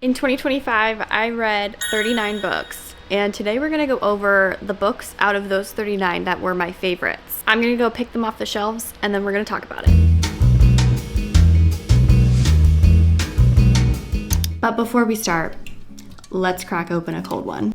In 2025, I read 39 books, and today we're gonna go over the books out of those 39 that were my favorites. I'm gonna go pick them off the shelves, and then we're gonna talk about it. But before we start, let's crack open a cold one.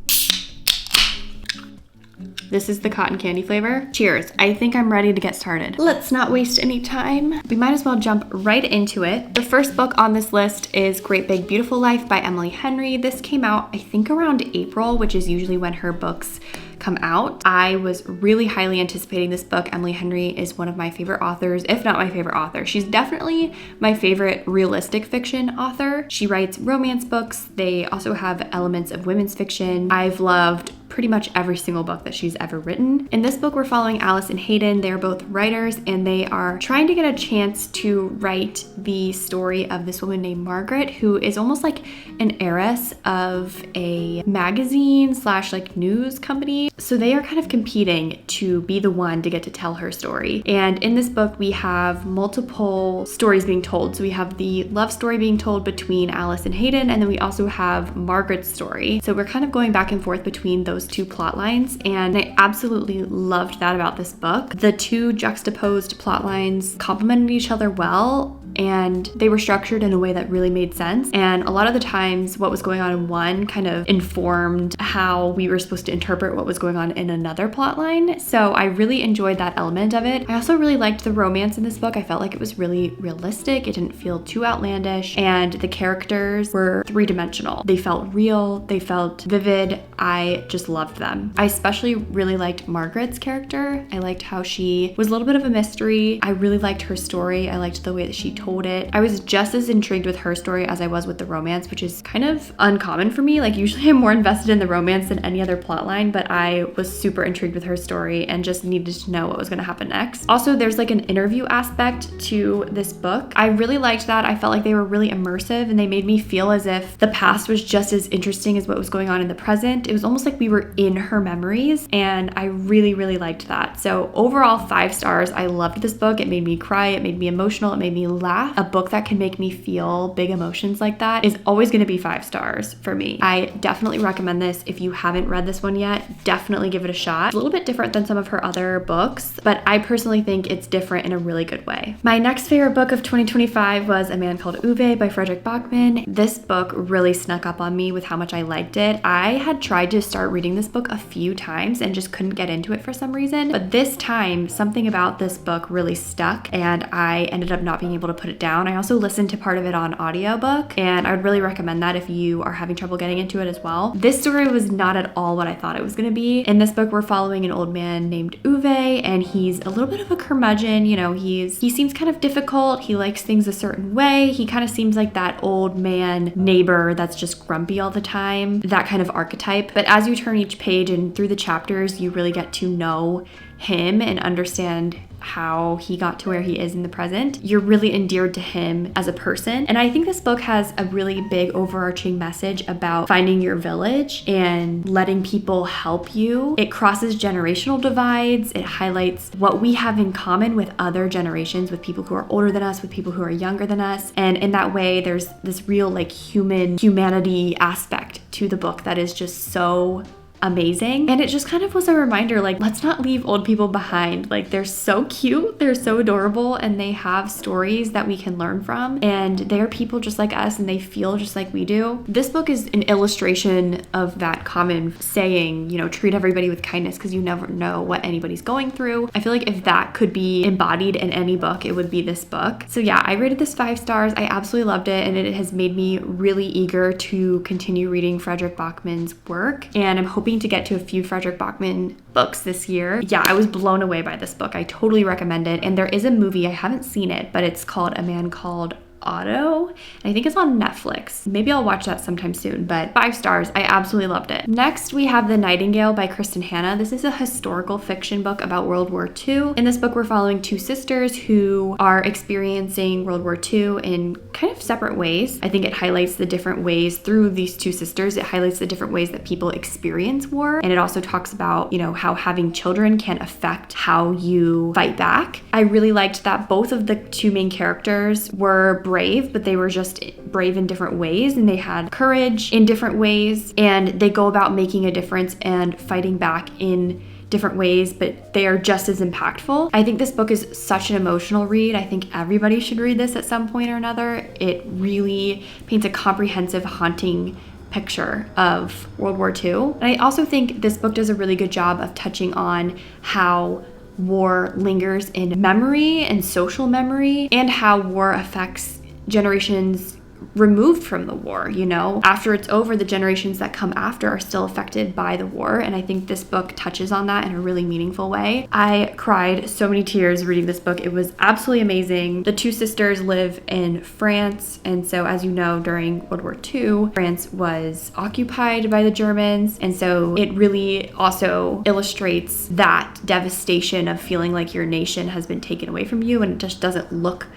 This is the cotton candy flavor. Cheers. I think I'm ready to get started. Let's not waste any time. We might as well jump right into it. The first book on this list is Great Big Beautiful Life by Emily Henry. This came out, I think, around April, which is usually when her books come out. I was really highly anticipating this book. Emily Henry is one of my favorite authors, if not my favorite author. She's definitely my favorite realistic fiction author. She writes romance books. They also have elements of women's fiction. I've loved pretty much every single book that she's ever written. In this book, we're following Alice and Hayden. They're both writers, and they are trying to get a chance to write the story of this woman named Margaret, who is almost like an heiress of a magazine slash like news company. So they are kind of competing to be the one to get to tell her story. And in this book, we have multiple stories being told. So we have the love story being told between Alice and Hayden, and then we also have Margaret's story. So we're kind of going back and forth between those two plot lines, and I absolutely loved that about this book. The two juxtaposed plot lines complemented each other well, and they were structured in a way that really made sense. And a lot of the times what was going on in one kind of informed how we were supposed to interpret what was going on in another plot line. So I really enjoyed that element of it. I also really liked the romance in this book. I felt like it was really realistic. It didn't feel too outlandish, and the characters were three-dimensional. They felt real, they felt vivid. I just loved them. I especially really liked Margaret's character. I liked how she was a little bit of a mystery. I really liked her story. I liked the way that she told it. I was just as intrigued with her story as I was with the romance, which is kind of uncommon for me. Like, usually I'm more invested in the romance than any other plot line, but I was super intrigued with her story and just needed to know what was going to happen next. Also, there's like an interview aspect to this book. I really liked that. I felt like they were really immersive, and they made me feel as if the past was just as interesting as what was going on in the present. It was almost like we were in her memories, and I really, really liked that. So overall, 5 stars. I loved this book. It made me cry. It made me emotional. It made me laugh. A book that can make me feel big emotions like that is always going to be 5 stars for me. I definitely recommend this. If you haven't read this one yet, definitely give it a shot. It's a little bit different than some of her other books, but I personally think it's different in a really good way. My next favorite book of 2025 was A Man Called Ove by Fredrik Backman. This book really snuck up on me with how much I liked it. I had tried to start reading this book a few times and just couldn't get into it for some reason, but this time something about this book really stuck, and I ended up not being able to put it down. I also listened to part of it on audiobook, and I would really recommend that if you are having trouble getting into it as well. This story was not at all what I thought it was going to be. In this book, we're following an old man named Uwe, and he's a little bit of a curmudgeon. You know, he seems kind of difficult. He likes things a certain way. He kind of seems like that old man neighbor that's just grumpy all the time, that kind of archetype. But as you turn each page and through the chapters, you really get to know him and understand how he got to where he is in the present. You're really endeared to him as a person. And I think this book has a really big overarching message about finding your village and letting people help you. It crosses generational divides. It highlights what we have in common with other generations, with people who are older than us, with people who are younger than us. And in that way, there's this real like humanity aspect to the book that is just so amazing. And it just kind of was a reminder, like, let's not leave old people behind. Like, they're so cute, they're so adorable, and they have stories that we can learn from, and they're people just like us, and they feel just like we do. This book is an illustration of that common saying, you know, treat everybody with kindness because you never know what anybody's going through. I feel like if that could be embodied in any book, it would be this book. So yeah, I rated this 5 stars. I absolutely loved it, and it has made me really eager to continue reading Fredrik Backman's work, and I'm hoping to get to a few Fredrik Backman books this year. Yeah, I was blown away by this book. I totally recommend it. And there is a movie, I haven't seen it, but it's called A Man Called Otto, and I think it's on Netflix. Maybe I'll watch that sometime soon, but 5 stars. I absolutely loved it. Next, we have The Nightingale by Kristen Hanna. This is a historical fiction book about World War II. In this book, we're following 2 sisters who are experiencing World War II in kind of separate ways. I think it highlights the different ways through these 2 sisters. It highlights the different ways that people experience war, and it also talks about, you know, how having children can affect how you fight back. I really liked that both of the 2 main characters were brave, but they were just brave in different ways, and they had courage in different ways, and they go about making a difference and fighting back in different ways, but they are just as impactful. I think this book is such an emotional read. I think everybody should read this at some point or another. It really paints a comprehensive, haunting picture of World War II. And I also think this book does a really good job of touching on how war lingers in memory and social memory, and how war affects generations removed from the war. You know, after it's over, the generations that come after are still affected by the war, and I think this book touches on that in a really meaningful way. I cried so many tears reading this book. It was absolutely amazing. The two sisters live in France, and so as you know, during World War II, France was occupied by the Germans, and so it really also illustrates that devastation of feeling like your nation has been taken away from you and it just doesn't look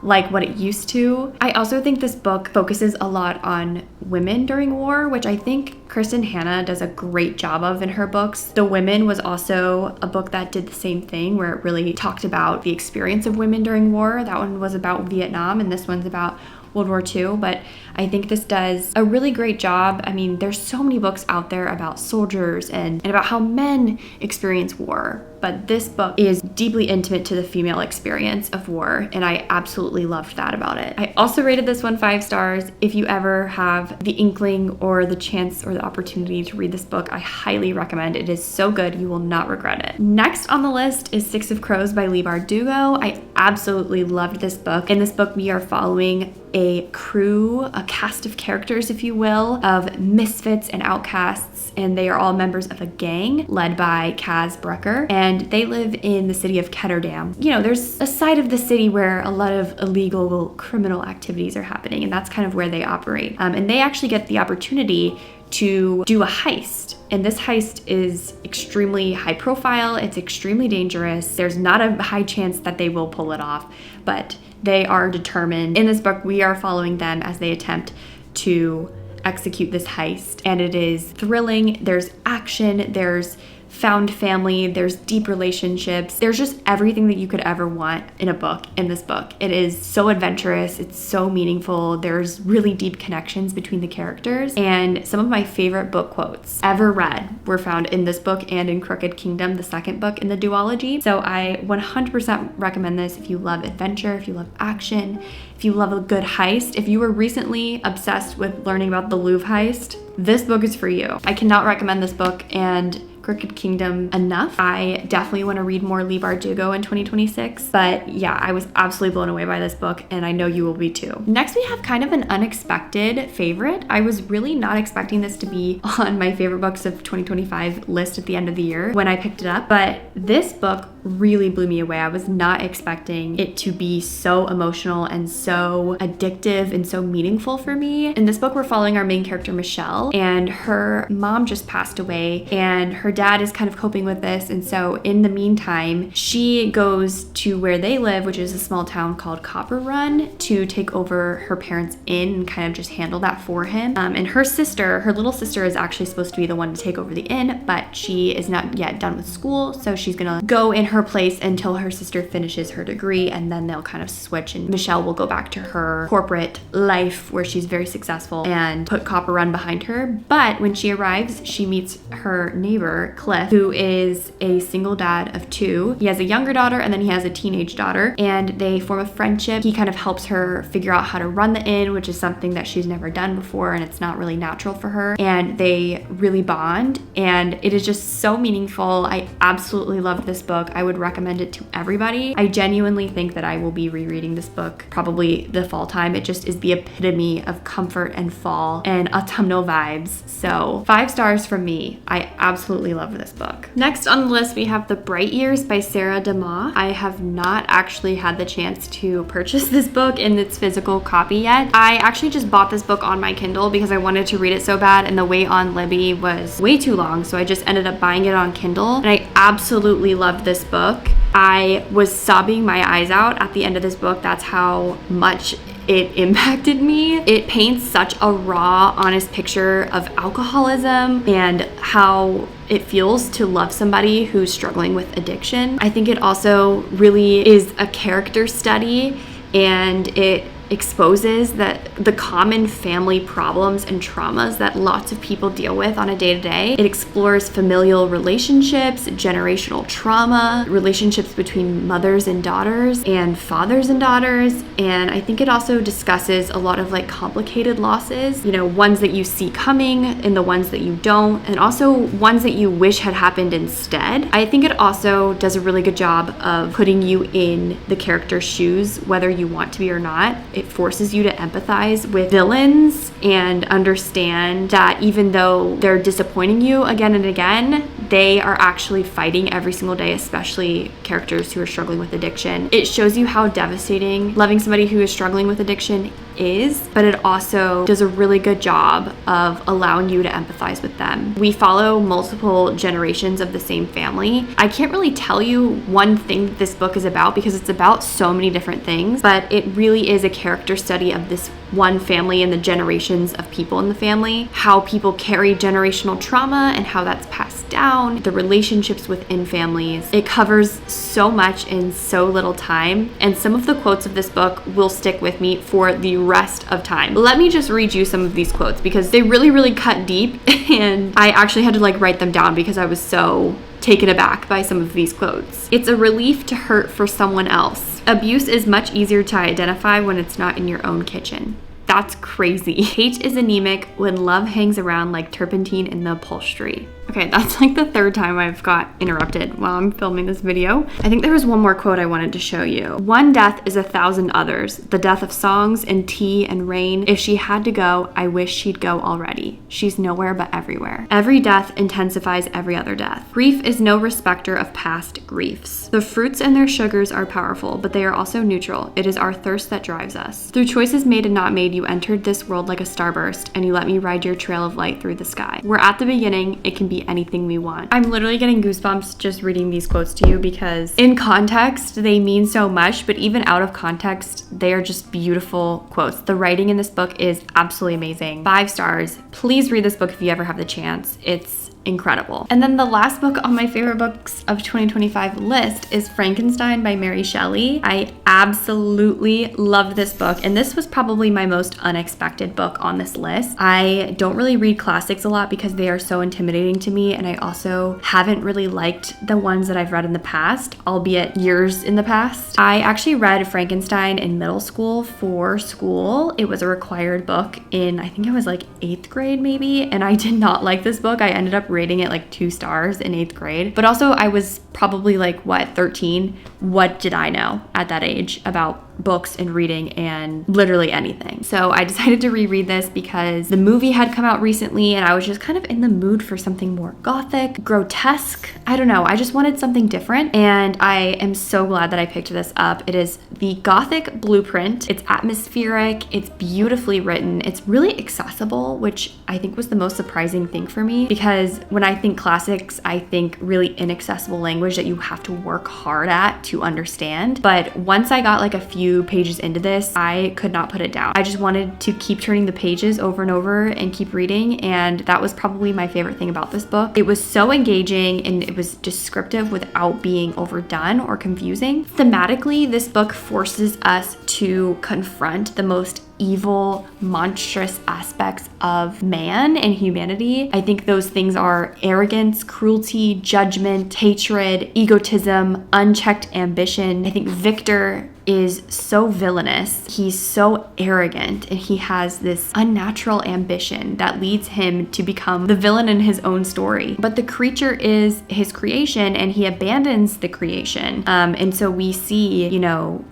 like what it used to. I also think this book focuses a lot on women during war, which I think Kristen Hanna does a great job of in her books. The Women was also a book that did the same thing, where it really talked about the experience of women during war. That one was about Vietnam, and this one's about World War II, but I think this does a really great job. I mean, there's so many books out there about soldiers and about how men experience war, but this book is deeply intimate to the female experience of war, and I absolutely loved that about it. I also rated this one 5 stars. If you ever have the inkling or the chance or the opportunity to read this book, I highly recommend it. It is so good, you will not regret it. Next on the list is Six of Crows by Leigh Bardugo. I absolutely loved this book. In this book, we are following a crew, a cast of characters, if you will, of misfits and outcasts, and they are all members of a gang led by Kaz Brekker, and they live in the city of Ketterdam. You know, there's a side of the city where a lot of illegal criminal activities are happening, and that's kind of where they operate. And they actually get the opportunity to do a heist. And this heist is extremely high profile, it's extremely dangerous. There's not a high chance that they will pull it off, but they are determined. In this book, we are following them as they attempt to execute this heist, and it is thrilling. There's action, there's found family, there's deep relationships, there's just everything that you could ever want in a book in this book. It is so adventurous, it's so meaningful, there's really deep connections between the characters, and some of my favorite book quotes ever read were found in this book and in Crooked Kingdom, the second book in the duology. So I 100% recommend this if you love adventure, if you love action, if you love a good heist. If you were recently obsessed with learning about the Louvre heist, this book is for you. I cannot recommend this book and Crooked Kingdom enough. I definitely want to read more Leigh Bardugo in 2026, but yeah, I was absolutely blown away by this book, and I know you will be too. Next, we have kind of an unexpected favorite. I was really not expecting this to be on my favorite books of 2025 list at the end of the year when I picked it up, but this book really blew me away. I was not expecting it to be so emotional and so addictive and so meaningful for me. In this book, we're following our main character, Michelle, and her mom just passed away, and her dad is kind of coping with this, and so in the meantime, she goes to where they live, which is a small town called Copper Run, to take over her parents' inn and kind of just handle that for him. And her sister, her little sister, is actually supposed to be the one to take over the inn, but she is not yet done with school, so she's gonna go in her place until her sister finishes her degree, and then they'll kind of switch, and Michelle will go back to her corporate life where she's very successful and put Copper Run behind her. But when she arrives, she meets her neighbor, Cliff, who is a single dad of 2. He has a younger daughter and then he has a teenage daughter, and they form a friendship. He kind of helps her figure out how to run the inn, which is something that she's never done before, and it's not really natural for her, and they really bond, and it is just so meaningful. I absolutely loved this book. I would recommend it to everybody. I genuinely think that I will be rereading this book probably the fall time. It just is the epitome of comfort and fall and autumnal vibes. So 5 stars from me. I absolutely love this book. Next on the list, we have The Bright Years by Sarah DeMaw. I have not actually had the chance to purchase this book in its physical copy yet. I actually just bought this book on my Kindle because I wanted to read it so bad, and the wait on Libby was way too long, so I just ended up buying it on Kindle, and I absolutely loved this book. I was sobbing my eyes out at the end of this book. That's how much it impacted me. It paints such a raw, honest picture of alcoholism and how it feels to love somebody who's struggling with addiction. I think it also really is a character study, and it exposes the common family problems and traumas that lots of people deal with on a day-to-day. It explores familial relationships, generational trauma, relationships between mothers and daughters and fathers and daughters. And I think it also discusses a lot of like complicated losses, ones that you see coming and the ones that you don't, and also ones that you wish had happened instead. I think it also does a really good job of putting you in the character's shoes, whether you want to be or not. It forces you to empathize with villains and understand that even though they're disappointing you again and again, they are actually fighting every single day, especially characters who are struggling with addiction. It shows you how devastating loving somebody who is struggling with addiction is, but it also does a really good job of allowing you to empathize with them. We follow multiple generations of the same family. I can't really tell you one thing that this book is about because it's about so many different things, but it really is a character study of this one family and the generations of people in the family, how people carry generational trauma and how that's passed down, the relationships within families. It covers so much in so little time, and some of the quotes of this book will stick with me for the rest of time. Let me just read you some of these quotes because they really cut deep, and I actually had to like write them down because I was so taken aback by some of these quotes. It's a relief to hurt for someone else. Abuse is much easier to identify when it's not in your own kitchen. That's crazy. Hate is anemic when love hangs around like turpentine in the upholstery. Okay, that's like the third time I've got interrupted while I'm filming this video. I think there was one more quote I wanted to show you. One death is 1,000 others. The death of songs and tea and rain. If she had to go, I wish she'd go already. She's nowhere but everywhere. Every death intensifies every other death. Grief is no respecter of past griefs. The fruits and their sugars are powerful, but they are also neutral. It is our thirst that drives us. Through choices made and not made, you entered this world like a starburst, and you let me ride your trail of light through the sky. We're at the beginning. It can be anything we want. I'm literally getting goosebumps just reading these quotes to you because in context, they mean so much, but even out of context, they are just beautiful quotes. The writing in this book is absolutely amazing. 5 stars. Please read this book if you ever have the chance. It's incredible. And then the last book on my favorite books of 2025 list is Frankenstein by Mary Shelley. I absolutely loved this book, and this was probably my most unexpected book on this list. I don't really read classics a lot because they are so intimidating to me, and I also haven't really liked the ones that I've read in the past, albeit years in the past. I actually read Frankenstein in middle school for school. It was a required book in, I think it was like 8th grade maybe, and I did not like this book. I ended up rating it like 2 stars in 8th grade. But also I was probably like, 13? What did I know at that age about books and reading and literally anything? So I decided to reread this because the movie had come out recently and I was just kind of in the mood for something more gothic, grotesque. I don't know. I just wanted something different, and I am so glad that I picked this up. It is The Gothic Blueprint. It's atmospheric. It's beautifully written. It's really accessible, which I think was the most surprising thing for me, because when I think classics, I think really inaccessible language that you have to work hard at to understand. But once I got like a few pages into this, I could not put it down. I just wanted to keep turning the pages over and over and keep reading, and that was probably my favorite thing about this book. It was so engaging and it was descriptive without being overdone or confusing. Thematically, this book forces us to confront the most evil, monstrous aspects of man and humanity. I think those things are arrogance, cruelty, judgment, hatred, egotism, unchecked ambition. I think Victor is so villainous. He's so arrogant, and he has this unnatural ambition that leads him to become the villain in his own story. But the creature is his creation, and he abandons the creation. And so we see,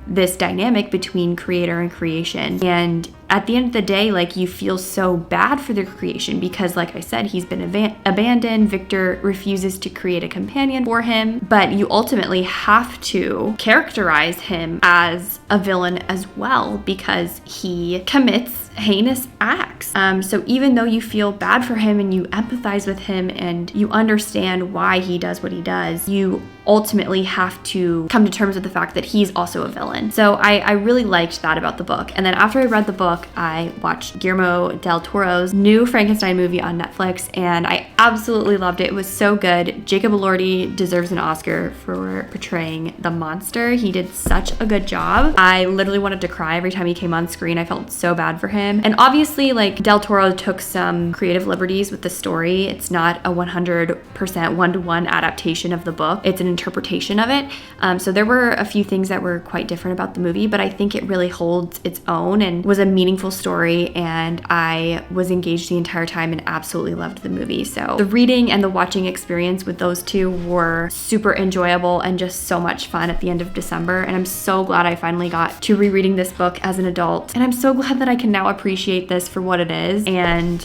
this dynamic between creator and creation. And at the end of the day, like, you feel so bad for the creation because, like I said, he's been abandoned. Victor refuses to create a companion for him, but you ultimately have to characterize him as a villain as well because he commits heinous acts. So even though you feel bad for him and you empathize with him and you understand why he does what he does, you ultimately have to come to terms with the fact that he's also a villain. So I really liked that about the book. And then after I read the book, I watched Guillermo del Toro's new Frankenstein movie on Netflix, and I absolutely loved it. It was so good. Jacob Elordi deserves an Oscar for portraying the monster. He did such a good job. I literally wanted to cry every time he came on screen. I felt so bad for him. And obviously, like, Del Toro took some creative liberties with the story. It's not a 100% one-to-one adaptation of the book. It's an interpretation of it. So there were a few things that were quite different about the movie, but I think it really holds its own and was a meaningful story, and I was engaged the entire time and absolutely loved the movie. So the reading and the watching experience with those two were super enjoyable and just so much fun at the end of December, and I'm so glad I finally got to rereading this book as an adult, and I'm so glad that I can now appreciate this for what it is and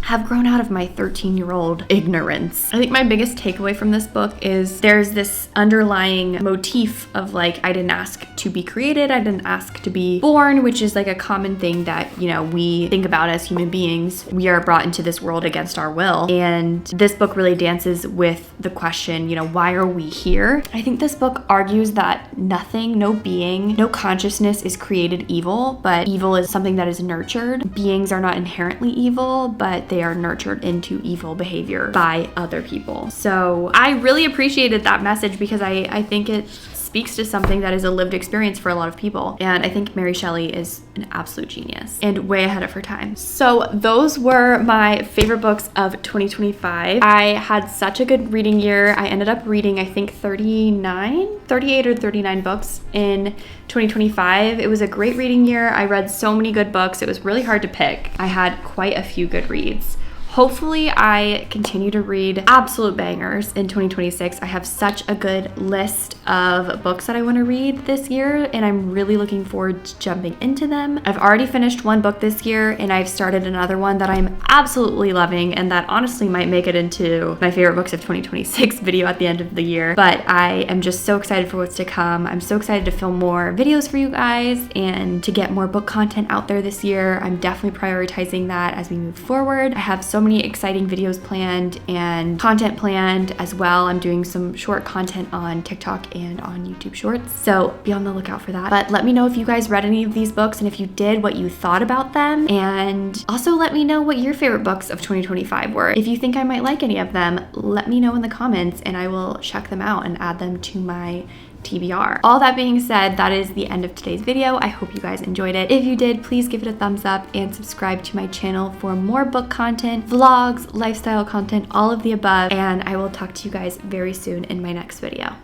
have grown out of my 13-year-old ignorance. I think my biggest takeaway from this book is there's this underlying motif of, like, I didn't ask to be created, I didn't ask to be born, which is like a common thing that, you know, we think about as human beings. We are brought into this world against our will. And this book really dances with the question, you know, why are we here? I think this book argues that nothing, no being, no consciousness is created evil, but evil is something that is nurtured. Beings are not inherently evil, but they are nurtured into evil behavior by other people. So I really appreciated that message because I think it speaks to something that is a lived experience for a lot of people. And I think Mary Shelley is an absolute genius and way ahead of her time. So those were my favorite books of 2025. I had such a good reading year. I ended up reading, I think, 38 or 39 books in 2025. It was a great reading year. I read so many good books. It was really hard to pick. I had quite a few good reads. Hopefully I continue to read absolute bangers in 2026. I have such a good list of books that I want to read this year, and I'm really looking forward to jumping into them. I've already finished one book this year, and I've started another one that I'm absolutely loving, and that honestly might make it into my favorite books of 2026 video at the end of the year. But I am just so excited for what's to come. I'm so excited to film more videos for you guys and to get more book content out there this year. I'm definitely prioritizing that as we move forward. I have so many exciting videos planned and content planned as well. I'm doing some short content on TikTok and on YouTube Shorts, so be on the lookout for that. But let me know if you guys read any of these books, and if you did, what you thought about them, and also let me know what your favorite books of 2025 were. If you think I might like any of them, let me know in the comments and I will check them out and add them to my TBR. All that being said, that is the end of today's video. I hope you guys enjoyed it. If you did, please give it a thumbs up and subscribe to my channel for more book content, vlogs, lifestyle content, all of the above, and I will talk to you guys very soon in my next video.